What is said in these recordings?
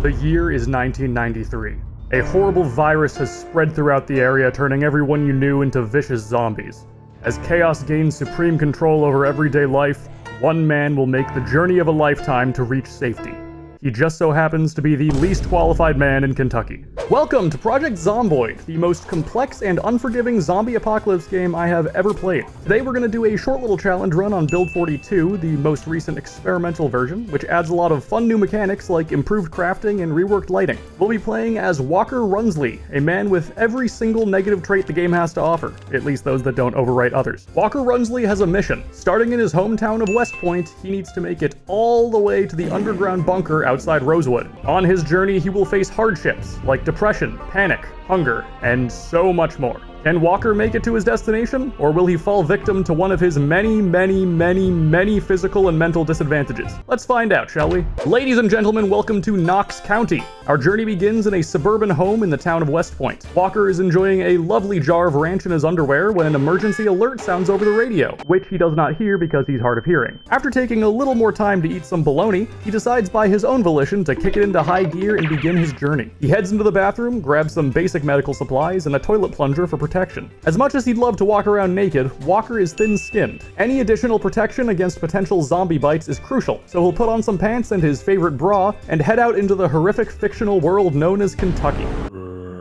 The year is 1993. A horrible virus has spread throughout the area, turning everyone you knew into vicious zombies. As chaos gains supreme control over everyday life, one man will make the journey of a lifetime to reach safety. He just so happens to be the least qualified man in Kentucky. Welcome to Project Zomboid, the most complex and unforgiving zombie apocalypse game I have ever played. Today we're going to do a short little challenge run on Build 42, the most recent experimental version, which adds a lot of fun new mechanics like improved crafting and reworked lighting. We'll be playing as Walker Runsley, a man with every single negative trait the game has to offer, at least those that don't overwrite others. Walker Runsley has a mission. Starting in his hometown of West Point, he needs to make it all the way to the underground bunker outside Rosewood. On his journey, he will face hardships like depression, panic, hunger, and so much more. Can Walker make it to his destination, or will he fall victim to one of his many physical and mental disadvantages? Let's find out, shall we? Ladies and gentlemen, welcome to Knox County. Our journey begins in a suburban home in the town of West Point. Walker is enjoying a lovely jar of ranch in his underwear when an emergency alert sounds over the radio, which he does not hear because he's hard of hearing. After taking a little more time to eat some bologna, he decides by his own volition to kick it into high gear and begin his journey. He heads into the bathroom, grabs some basic medical supplies, and a toilet plunger for protection. As much as he'd love to walk around naked, Walker is thin-skinned. Any additional protection against potential zombie bites is crucial, so he'll put on some pants and his favorite bra and head out into the horrific fictional world known as Kentucky.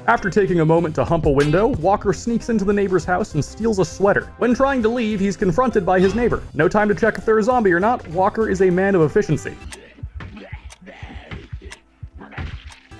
After taking a moment to hump a window, Walker sneaks into the neighbor's house and steals a sweater. When trying to leave, he's confronted by his neighbor. No time to check if they're a zombie or not, Walker is a man of efficiency.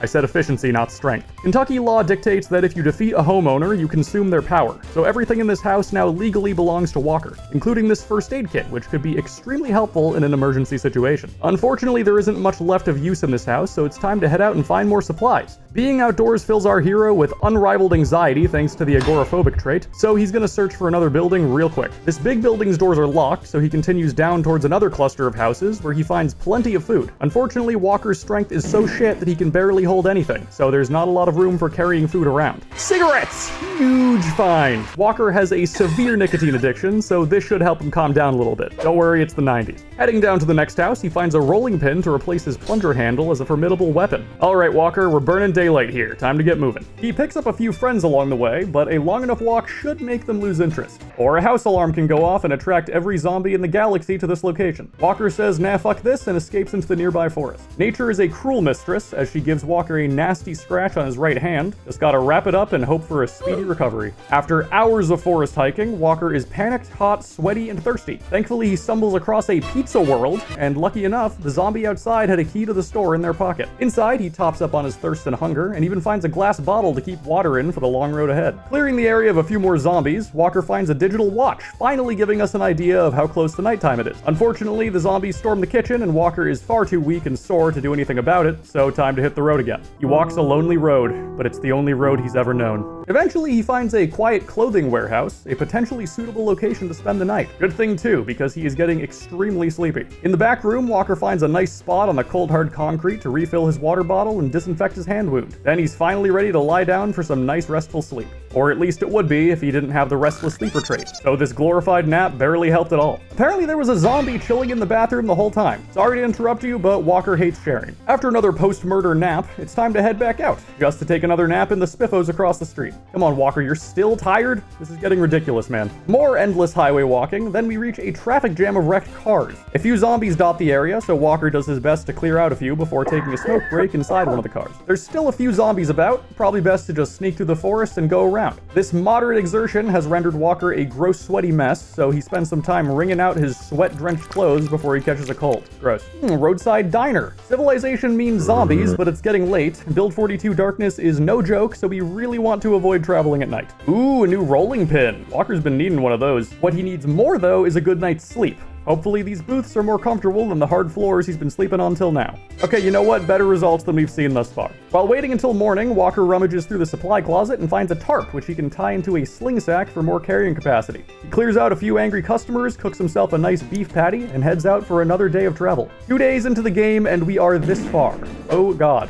I said efficiency, not strength. Kentucky law dictates that if you defeat a homeowner, you consume their power. So everything in this house now legally belongs to Walker, including this first aid kit, which could be extremely helpful in an emergency situation. Unfortunately, there isn't much left of use in this house, so it's time to head out and find more supplies. Being outdoors fills our hero with unrivaled anxiety thanks to the agoraphobic trait, so he's gonna search for another building real quick. This big building's doors are locked, so he continues down towards another cluster of houses where he finds plenty of food. Unfortunately, Walker's strength is so shit that he can barely hold anything, so there's not a lot of room for carrying food around. Cigarettes! Huge find! Walker has a severe nicotine addiction, so this should help him calm down a little bit. Don't worry, it's the 90s. Heading down to the next house, he finds a rolling pin to replace his plunger handle as a formidable weapon. Alright, Walker, we're burning daylight here. Time to get moving. He picks up a few friends along the way, but a long enough walk should make them lose interest. Or a house alarm can go off and attract every zombie in the galaxy to this location. Walker says, nah, fuck this, and escapes into the nearby forest. Nature is a cruel mistress, as she gives Walker a nasty scratch on his right hand. Just gotta wrap it up and hope for a speedy recovery. After hours of forest hiking, Walker is panicked, hot, sweaty, and thirsty. Thankfully, he stumbles across a pizza world, and lucky enough, the zombie outside had a key to the store in their pocket. Inside, he tops up on his thirst and hunger, and even finds a glass bottle to keep water in for the long road ahead. Clearing the area of a few more zombies, Walker finds a digital watch, finally giving us an idea of how close to nighttime it is. Unfortunately, the zombies storm the kitchen, and Walker is far too weak and sore to do anything about it, so time to hit the road again. He walks a lonely road, but it's the only road he's ever known. Eventually, he finds a quiet clothing warehouse, a potentially suitable location to spend the night. Good thing too, because he is getting extremely sleepy. In the back room, Walker finds a nice spot on the cold hard concrete to refill his water bottle and disinfect his hand wound. Then he's finally ready to lie down for some nice restful sleep. Or at least it would be if he didn't have the restless sleeper trait. So this glorified nap barely helped at all. Apparently there was a zombie chilling in the bathroom the whole time. Sorry to interrupt you, but Walker hates sharing. After another post-murder nap, it's time to head back out, just to take another nap in the spiffos across the street. Come on, Walker, you're still tired? This is getting ridiculous, man. More endless highway walking, then we reach a traffic jam of wrecked cars. A few zombies dot the area, so Walker does his best to clear out a few before taking a smoke break inside one of the cars. There's still a few zombies about, probably best to just sneak through the forest and go around. This moderate exertion has rendered Walker a gross sweaty mess, so he spends some time wringing out his sweat-drenched clothes before he catches a cold. Gross. Roadside diner. Civilization means zombies, but it's getting late. Build 42 darkness is no joke, so we really want to avoid traveling at night. Ooh, a new rolling pin. Walker's been needing one of those. What he needs more, though, is a good night's sleep. Hopefully these booths are more comfortable than the hard floors he's been sleeping on till now. Okay, you know what? Better results than we've seen thus far. While waiting until morning, Walker rummages through the supply closet and finds a tarp, which he can tie into a sling sack for more carrying capacity. He clears out a few angry customers, cooks himself a nice beef patty, and heads out for another day of travel. 2 days into the game, and we are this far. Oh god.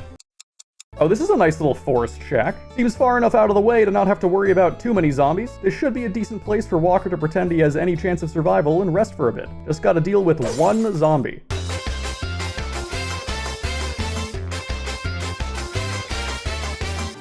Oh, this is a nice little forest shack. Seems far enough out of the way to not have to worry about too many zombies. This should be a decent place for Walker to pretend he has any chance of survival and rest for a bit. Just gotta deal with one zombie.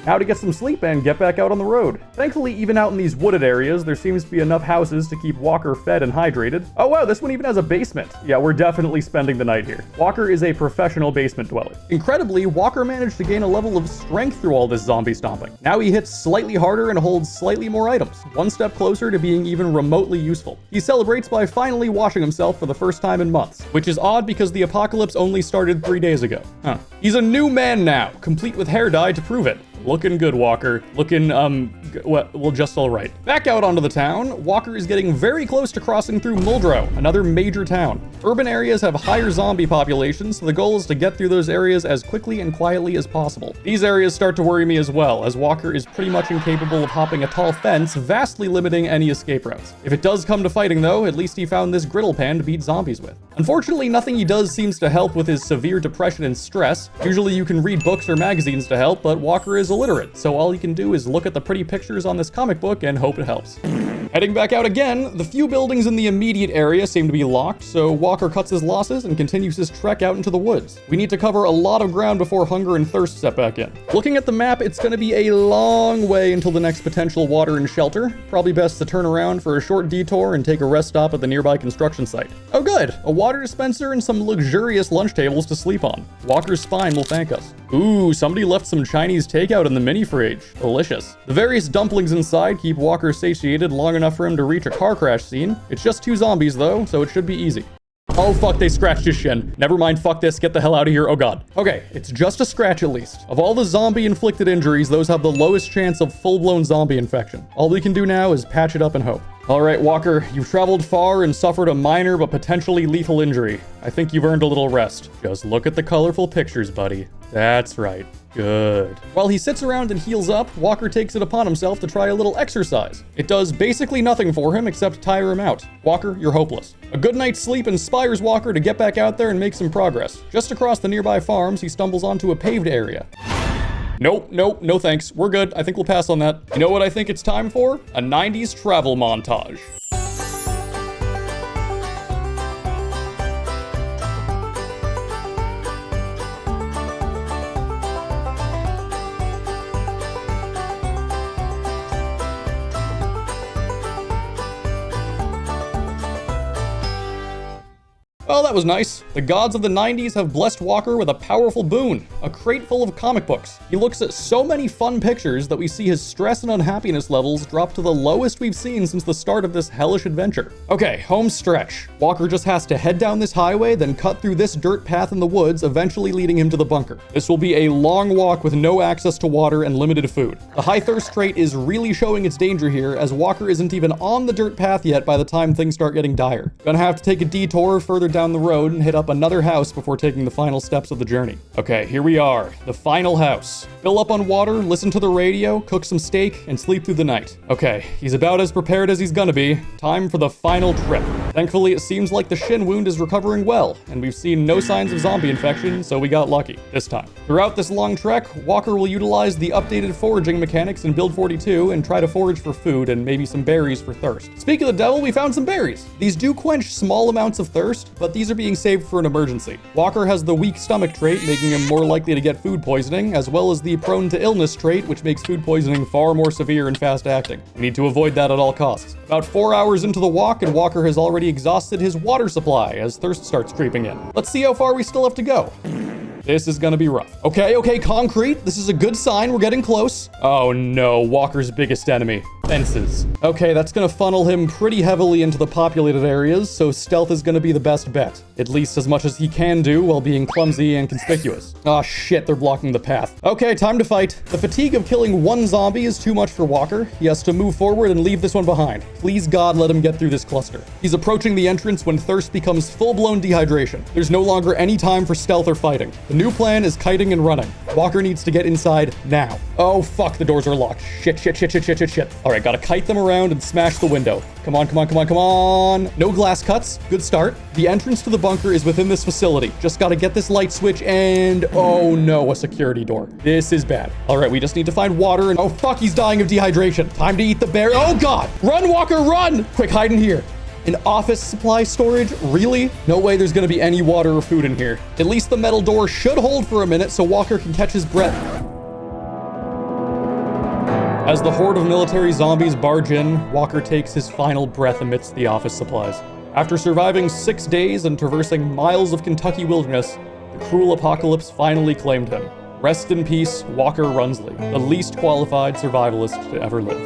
Now to get some sleep and get back out on the road. Thankfully, even out in these wooded areas, there seems to be enough houses to keep Walker fed and hydrated. Oh wow, this one even has a basement. Yeah, we're definitely spending the night here. Walker is a professional basement dweller. Incredibly, Walker managed to gain a level of strength through all this zombie stomping. Now he hits slightly harder and holds slightly more items, one step closer to being even remotely useful. He celebrates by finally washing himself for the first time in months, which is odd because the apocalypse only started 3 days ago. He's a new man now, complete with hair dye to prove it. Looking good, Walker. Looking, well, just all right. Back out onto the town, Walker is getting very close to crossing through Muldrow, another major town. Urban areas have higher zombie populations, so the goal is to get through those areas as quickly and quietly as possible. These areas start to worry me as well, as Walker is pretty much incapable of hopping a tall fence, vastly limiting any escape routes. If it does come to fighting though, at least he found this griddle pan to beat zombies with. Unfortunately, nothing he does seems to help with his severe depression and stress. Usually you can read books or magazines to help, but Walker is illiterate, so all he can do is look at the pretty pictures on this comic book and hope it helps. Heading back out again, the few buildings in the immediate area seem to be locked, so Walker cuts his losses and continues his trek out into the woods. We need to cover a lot of ground before hunger and thirst set back in. Looking at the map, it's going to be a long way until the next potential water and shelter. Probably best to turn around for a short detour and take a rest stop at the nearby construction site. Oh good, a water dispenser and some luxurious lunch tables to sleep on. Walker's spine will thank us. Ooh, somebody left some Chinese takeout in the mini fridge. Delicious. The various dumplings inside keep Walker satiated long enough for him to reach a car crash scene. It's just 2 zombies though, so it should be easy. Oh fuck, they scratched his shin. Never mind, fuck this, get the hell out of here, oh god. Okay, it's just a scratch at least. Of all the zombie-inflicted injuries, those have the lowest chance of full-blown zombie infection. All we can do now is patch it up and hope. Alright, Walker, you've traveled far and suffered a minor but potentially lethal injury. I think you've earned a little rest. Just look at the colorful pictures, buddy. That's right. Good. While he sits around and heals up, Walker takes it upon himself to try a little exercise. It does basically nothing for him except tire him out. Walker, you're hopeless. A good night's sleep inspires Walker to get back out there and make some progress. Just across the nearby farms, he stumbles onto a paved area. Nope, no thanks. We're good. I think we'll pass on that. You know what I think it's time for? A 90s travel montage. Well, that was nice. The gods of the 90s have blessed Walker with a powerful boon, a crate full of comic books. He looks at so many fun pictures that we see his stress and unhappiness levels drop to the lowest we've seen since the start of this hellish adventure. Okay, home stretch. Walker just has to head down this highway, then cut through this dirt path in the woods, eventually leading him to the bunker. This will be a long walk with no access to water and limited food. The high thirst trait is really showing its danger here, as Walker isn't even on the dirt path yet by the time things start getting dire. Gonna have to take a detour further down the road and hit up another house before taking the final steps of the journey. Okay, here we are, the final house. Fill up on water, listen to the radio, cook some steak, and sleep through the night. Okay, he's about as prepared as he's gonna be. Time for the final trip. Thankfully, it seems like the shin wound is recovering well, and we've seen no signs of zombie infection, so we got lucky this time. Throughout this long trek, Walker will utilize the updated foraging mechanics in Build 42 and try to forage for food and maybe some berries for thirst. Speak of the devil, we found some berries. These do quench small amounts of thirst, but these are being saved for an emergency. Walker has the weak stomach trait, making him more likely to get food poisoning, as well as the prone to illness trait, which makes food poisoning far more severe and fast acting. We need to avoid that at all costs. About 4 hours into the walk, and Walker has already exhausted his water supply as thirst starts creeping in. Let's see how far we still have to go. This is gonna be rough. Okay, concrete. This is a good sign. We're getting close. Oh no, Walker's biggest enemy. Fences. Okay, that's gonna funnel him pretty heavily into the populated areas, so stealth is gonna be the best bet. At least as much as he can do while being clumsy and conspicuous. Oh shit, they're blocking the path. Okay, time to fight. The fatigue of killing one zombie is too much for Walker. He has to move forward and leave this one behind. Please God, let him get through this cluster. He's approaching the entrance when thirst becomes full-blown dehydration. There's no longer any time for stealth or fighting. The new plan is kiting and running. Walker needs to get inside now. Oh fuck, the doors are locked. Shit. Alright, gotta kite them around and smash the window. Come on. No glass cuts. Good start. The entrance to the bunker is within this facility. Just gotta get this light switch and... oh no, a security door. This is bad. Alright, we just need to find water and... oh fuck, he's dying of dehydration. Time to eat the berry. Oh god! Run, Walker, run! Quick, hide in here. An office supply storage? Really? No way there's gonna be any water or food in here. At least the metal door should hold for a minute so Walker can catch his breath. As the horde of military zombies barge in, Walker takes his final breath amidst the office supplies. After surviving 6 days and traversing miles of Kentucky wilderness, the cruel apocalypse finally claimed him. Rest in peace, Walker Runsley, the least qualified survivalist to ever live.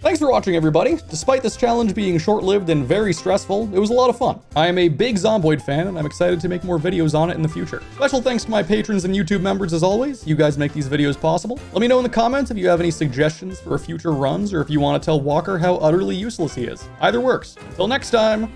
Thanks for watching, everybody. Despite this challenge being short-lived and very stressful, it was a lot of fun. I am a big Zomboid fan, and I'm excited to make more videos on it in the future. Special thanks to my patrons and YouTube members as always. You guys make these videos possible. Let me know in the comments if you have any suggestions for future runs, or if you want to tell Walker how utterly useless he is. Either works. Until next time!